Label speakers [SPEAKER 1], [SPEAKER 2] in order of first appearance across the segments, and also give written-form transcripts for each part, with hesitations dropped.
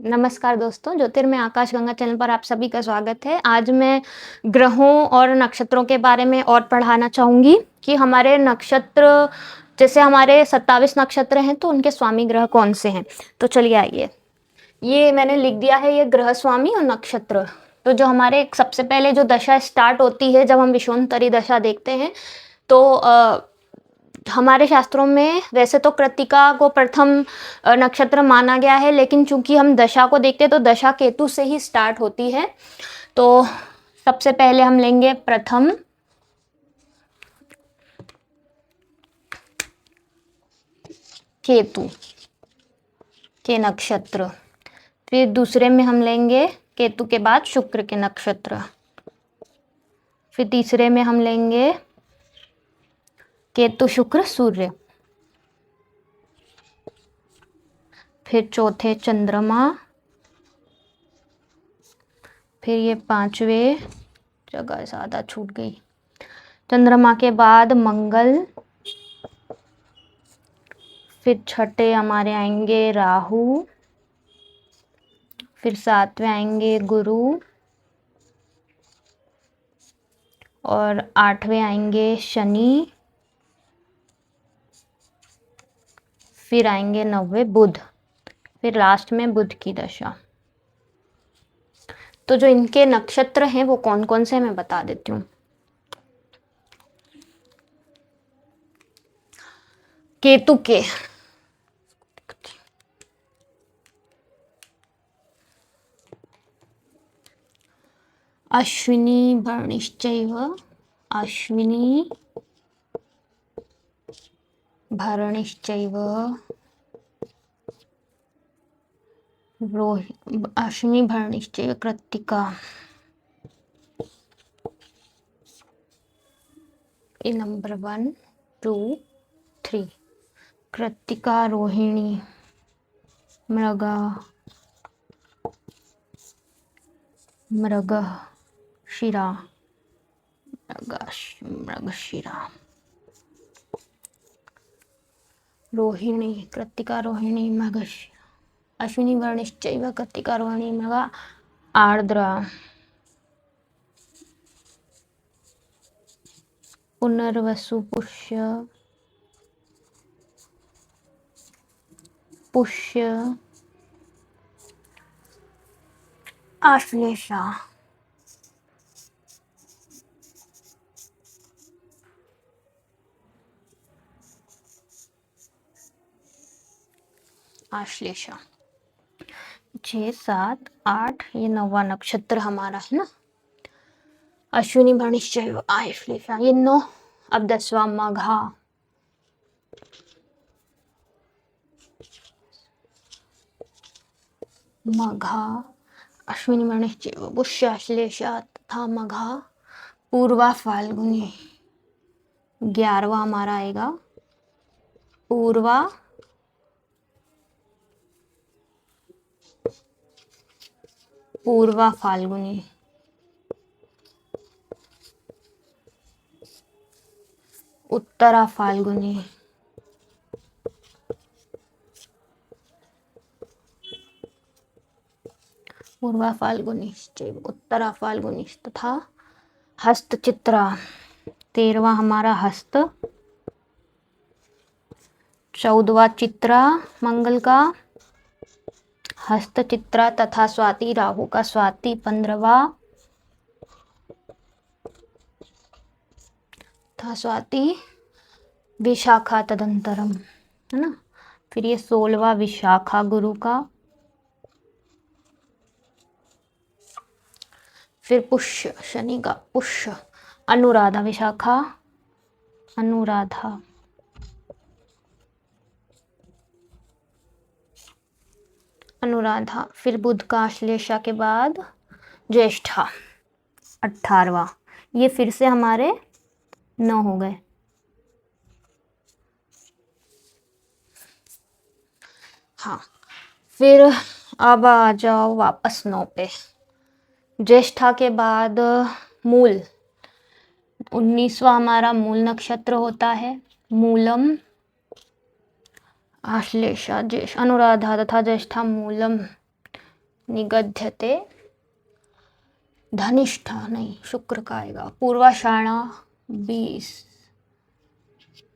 [SPEAKER 1] नमस्कार दोस्तों, ज्योतिर्मय आकाशगंगा चैनल पर आप सभी का स्वागत है। आज मैं ग्रहों और नक्षत्रों के बारे में और पढ़ाना चाहूँगी कि हमारे नक्षत्र जैसे हमारे 27 नक्षत्र हैं तो उनके स्वामी ग्रह कौन से हैं। तो चलिए आइए, ये मैंने लिख दिया है ये ग्रह स्वामी और नक्षत्र। तो जो हमारे सबसे पहले जो दशा स्टार्ट होती है जब हम विषुवंतरी दशा देखते हैं तो हमारे शास्त्रों में वैसे तो कृत्तिका को प्रथम नक्षत्र माना गया है, लेकिन चूंकि हम दशा को देखते हैं तो दशा केतु से ही स्टार्ट होती है। तो सबसे पहले हम लेंगे प्रथम केतु के नक्षत्र, फिर दूसरे में हम लेंगे केतु के बाद शुक्र के नक्षत्र, फिर तीसरे में हम लेंगे केतु शुक्र सूर्य, फिर चौथे चंद्रमा, फिर ये पांचवे जगह ज़्यादा छूट गई, चंद्रमा के बाद मंगल, फिर छठे हमारे आएंगे राहु, फिर सातवें आएंगे गुरु और आठवें आएंगे शनि, फिर आएंगे नौवे बुध, फिर लास्ट में बुध की दशा। तो जो इनके नक्षत्र हैं वो कौन कौन से मैं बता देती हूँ। केतु के अश्विनी भरणिश्चैव, अश्विनी भरणिश्चैव, अश्विनी भरणिश्चैव कृत्तिका, नंबर 1 2 3, कृत्तिका रोहिणी मृगा मृगशिरा मृगशिरा, रोहिणी कृत्तिका रोहिणी मृगशिरा, अश्विनी भरणिश्चैव कृत्तिका रोहिणी मृगा आर्द्रा, पुनर्वसु पुष्य आश्लेषा, आश्लेषा 6 7 8, ये 9वां नक्षत्र हमारा है ना। अश्विनी भरणिश्चैव आश्लेषा ये 9। अब 10वां मघा, मघा अश्विनी भरणिश्चैव पुष्य आश्लेषा तथा मघा पूर्वा फाल्गुनी। 11वां हमारा आएगा पूर्वा फाल्गुनी, उत्तरा फाल्गुनी, पूर्वा फाल्गुनी उत्तरा फाल्गुनी तथा हस्त चित्रा। 13वां हमारा हस्त, 14वां चित्रा मंगल का हस्त चित्रा तथा स्वाति राहु का स्वाति 15वां था स्वाति विशाखा तदंतरम है ना। फिर ये 16वां विशाखा गुरु का, फिर पुष्य शनि का पुष्य अनुराधा विशाखा अनुराधा, फिर बुध का आश्लेषा के बाद ज्येष्ठा 18वां। ये फिर से हमारे 9 हो गए। हाँ, फिर अब आ जाओ वापस 9 पे। ज्येष्ठा के बाद मूल 19वां हमारा मूल नक्षत्र होता है। मूलम आश्लेषा ज्येष्ठ अनुराधा तथा ज्येष्ठा मूलम निगध्यते, धनिष्ठा नहीं, शुक्र का आएगा। पूर्वाषाढ़ा 20,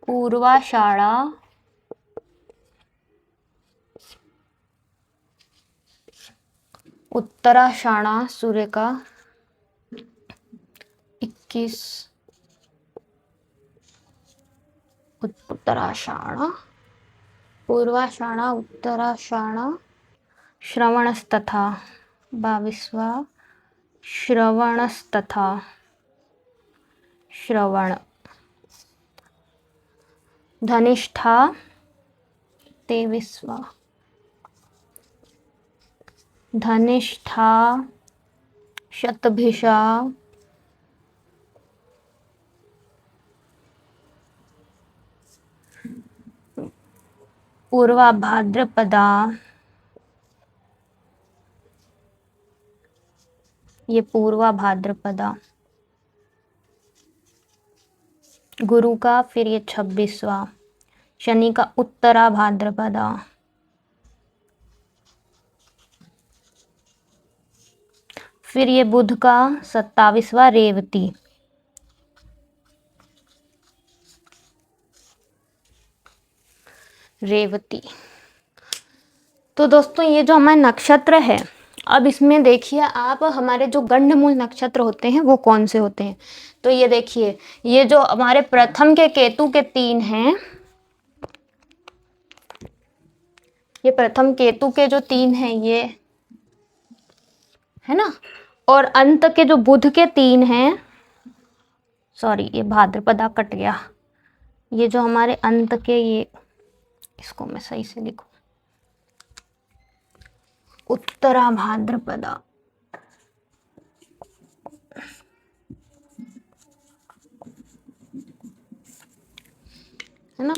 [SPEAKER 1] पूर्वाषाढ़ा उत्तराषाढ़ा सूर्य का 21, उत्तराषाढ़ा, पूर्वाषाढ़ा, उत्तराषाढ़ा, श्रवणस्तथा 22वां, श्रवणस्तथा, श्रवण, धनिष्ठा 23वां, धनिष्ठा, शतभिषा, पूर्वा भाद्रपदा, ये पूर्वा भाद्रपदा, गुरु का फिर ये 26वां, शनि का उत्तरा भाद्रपदा, फिर ये बुध का 27वां रेवती, रेवती। तो दोस्तों ये जो हमारे नक्षत्र है, अब इसमें देखिए आप हमारे जो गंडमूल नक्षत्र होते हैं वो कौन से होते हैं। तो ये देखिए, ये जो हमारे प्रथम के केतु के 3 हैं, ये प्रथम केतु के जो 3 हैं ये है ना, और अंत के जो बुध के 3 हैं, सॉरी ये भाद्रपदा कट गया, ये जो हमारे अंत के, ये इसको मैं सही से लिखूं, उत्तरा भाद्रपदा, है ना,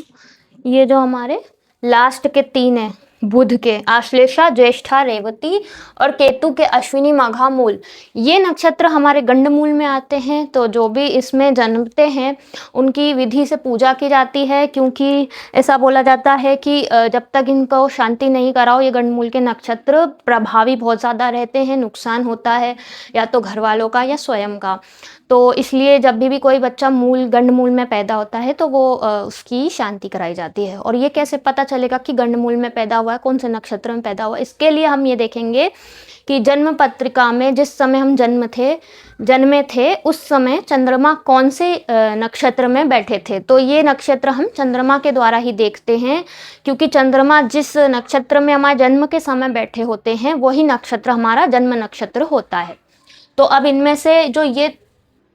[SPEAKER 1] ये जो हमारे लास्ट के 3 हैं, बुध के आश्लेषा, ज्येष्ठा, रेवती और केतु के अश्विनी, माघा, मूल, ये नक्षत्र हमारे गंडमूल में आते हैं। तो जो भी इसमें जन्मते हैं उनकी विधि से पूजा की जाती है, क्योंकि ऐसा बोला जाता है कि जब तक इनको शांति नहीं कराओ, ये गंडमूल के नक्षत्र प्रभावी बहुत ज़्यादा रहते हैं, नुकसान होता है या तो घर वालों का या स्वयं का। तो इसलिए जब भी कोई बच्चा मूल गंडमूल में पैदा होता है तो वो उसकी शांति कराई जाती है। और ये कैसे पता चलेगा कि गंडमूल में पैदा हुआ है, कौन से नक्षत्र में पैदा हुआ है? इसके लिए हम ये देखेंगे कि जन्म पत्रिका में जिस समय हम जन्मे थे उस समय चंद्रमा कौन से नक्षत्र में बैठे थे। तो ये नक्षत्र हम चंद्रमा के द्वारा ही देखते हैं, क्योंकि चंद्रमा जिस नक्षत्र में हमारे जन्म के समय बैठे होते हैं वही नक्षत्र हमारा जन्म नक्षत्र होता है। तो अब इनमें से जो ये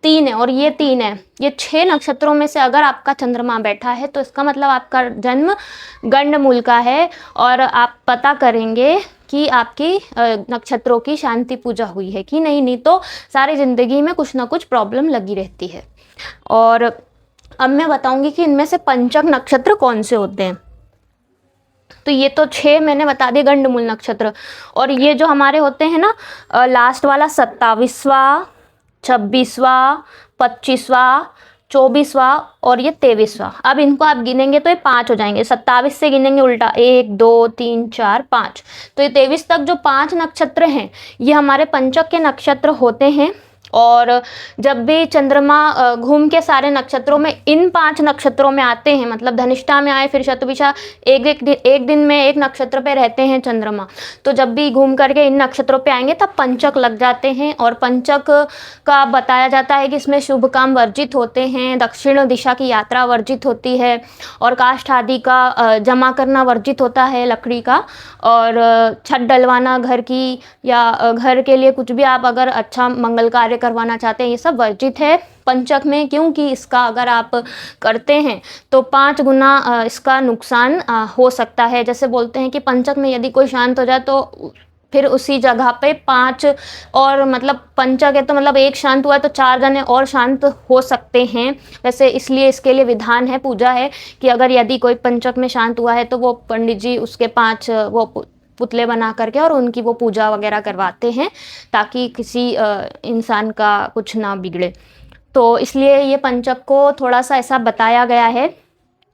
[SPEAKER 1] 3 है और ये 3 है, ये 6 नक्षत्रों में से अगर आपका चंद्रमा बैठा है तो इसका मतलब आपका जन्म गंडमूल का है, और आप पता करेंगे कि आपकी नक्षत्रों की शांति पूजा हुई है कि नहीं। नहीं तो सारी ज़िंदगी में कुछ ना कुछ प्रॉब्लम लगी रहती है। और अब मैं बताऊंगी कि इनमें से पंचक नक्षत्र कौन से होते हैं। तो ये तो 6 मैंने बता दिए गंडमूल नक्षत्र, और ये जो हमारे होते हैं ना लास्ट वाला 27वां, 26वां, 25वां, 24वां और ये 23वां, अब इनको आप गिनेंगे तो ये 5 हो जाएंगे। 27 से गिनेंगे उल्टा, 1 2 3 4 5, तो ये 23 तक जो 5 नक्षत्र हैं ये हमारे पंचक के नक्षत्र होते हैं। और जब भी चंद्रमा घूम के सारे नक्षत्रों में इन 5 नक्षत्रों में आते हैं, मतलब धनिष्ठा में आए, फिर शतभिषा, एक दिन में एक नक्षत्र पे रहते हैं चंद्रमा, तो जब भी घूम करके इन नक्षत्रों पे आएंगे तब पंचक लग जाते हैं। और पंचक का बताया जाता है कि इसमें शुभ काम वर्जित होते हैं, दक्षिण दिशा की यात्रा वर्जित होती है, और काष्ठ आदि का जमा करना वर्जित होता है, लकड़ी का, और छत डलवाना घर की, या घर के लिए कुछ भी आप अगर अच्छा मंगल कार्य करवाना चाहते हैं, ये सब वर्जित है पंचक में, क्योंकि इसका अगर आप करते हैं तो 5 गुना इसका नुकसान हो सकता है। जैसे बोलते हैं कि पंचक में यदि कोई शांत हो जाए तो फिर उसी जगह पे 5 और, मतलब पंचक है तो मतलब एक शांत हुआ है तो 4 जने और शांत हो सकते हैं। वैसे इसलिए इसके लिए विधान है, पूजा है, कि अगर यदि कोई पंचक में शांत हुआ है तो वो पंडित जी उसके 5 वो पुतले बना करके और उनकी वो पूजा वगैरह करवाते हैं, ताकि किसी इंसान का कुछ ना बिगड़े। तो इसलिए ये पंचक को थोड़ा सा ऐसा बताया गया है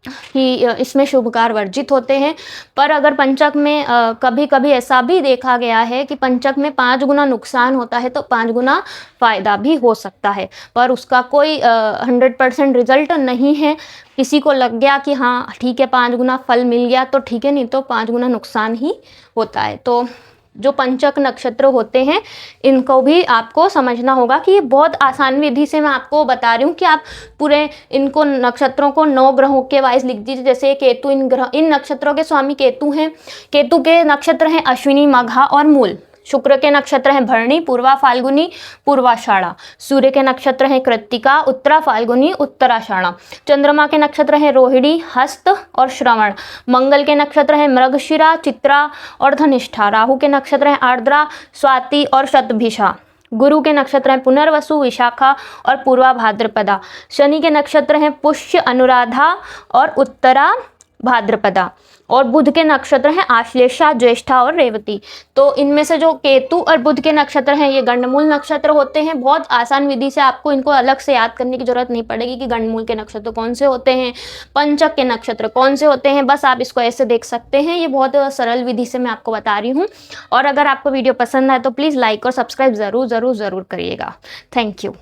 [SPEAKER 1] कि इसमें शुभ कार्य वर्जित होते हैं। पर अगर पंचक में कभी कभी ऐसा भी देखा गया है कि पंचक में 5 गुना नुकसान होता है तो 5 गुना फ़ायदा भी हो सकता है, पर उसका कोई 100% रिजल्ट नहीं है। किसी को लग गया कि हाँ ठीक है 5 गुना फल मिल गया तो ठीक है, नहीं तो 5 गुना नुकसान ही होता है। तो जो पंचक नक्षत्र होते हैं इनको भी आपको समझना होगा कि ये बहुत आसान विधि से मैं आपको बता रही हूँ कि आप पूरे इनको नक्षत्रों को 9 ग्रहों के वाइज लिख दीजिए। जैसे केतु, इन नक्षत्रों के स्वामी केतु हैं। केतु के नक्षत्र हैं अश्विनी, मघा और मूल। शुक्र के नक्षत्र हैं भरणी, पूर्वा, फाल्गुनी, पूर्वाषाढ़ा। सूर्य के नक्षत्र हैं कृत्तिका, उत्तरा, फाल्गुनी, उत्तराषाढ़ा। चंद्रमा के नक्षत्र हैं रोहिणी, हस्त और श्रवण। मंगल के नक्षत्र हैं मृगशिरा, चित्रा और धनिष्ठा। राहु के नक्षत्र हैं आर्द्रा, स्वाति और शतभिषा। गुरु के नक्षत्र हैं पुनर्वसु, विशाखा और पूर्वा भाद्रपदा। शनि के नक्षत्र हैं पुष्य, अनुराधा और उत्तरा भाद्रपदा। और बुध के नक्षत्र हैं आश्लेषा, ज्येष्ठा और रेवती। तो इनमें से जो केतु और बुध के नक्षत्र हैं ये गंडमूल नक्षत्र होते हैं। बहुत आसान विधि से आपको इनको अलग से याद करने की जरूरत नहीं पड़ेगी कि गंडमूल के नक्षत्र कौन से होते हैं, पंचक के नक्षत्र कौन से होते हैं, बस आप इसको ऐसे देख सकते हैं। ये बहुत सरल विधि से मैं आपको बता रही हूँ। और अगर आपको वीडियो पसंद आए तो प्लीज़ लाइक और सब्सक्राइब ज़रूर करिएगा। Thank you.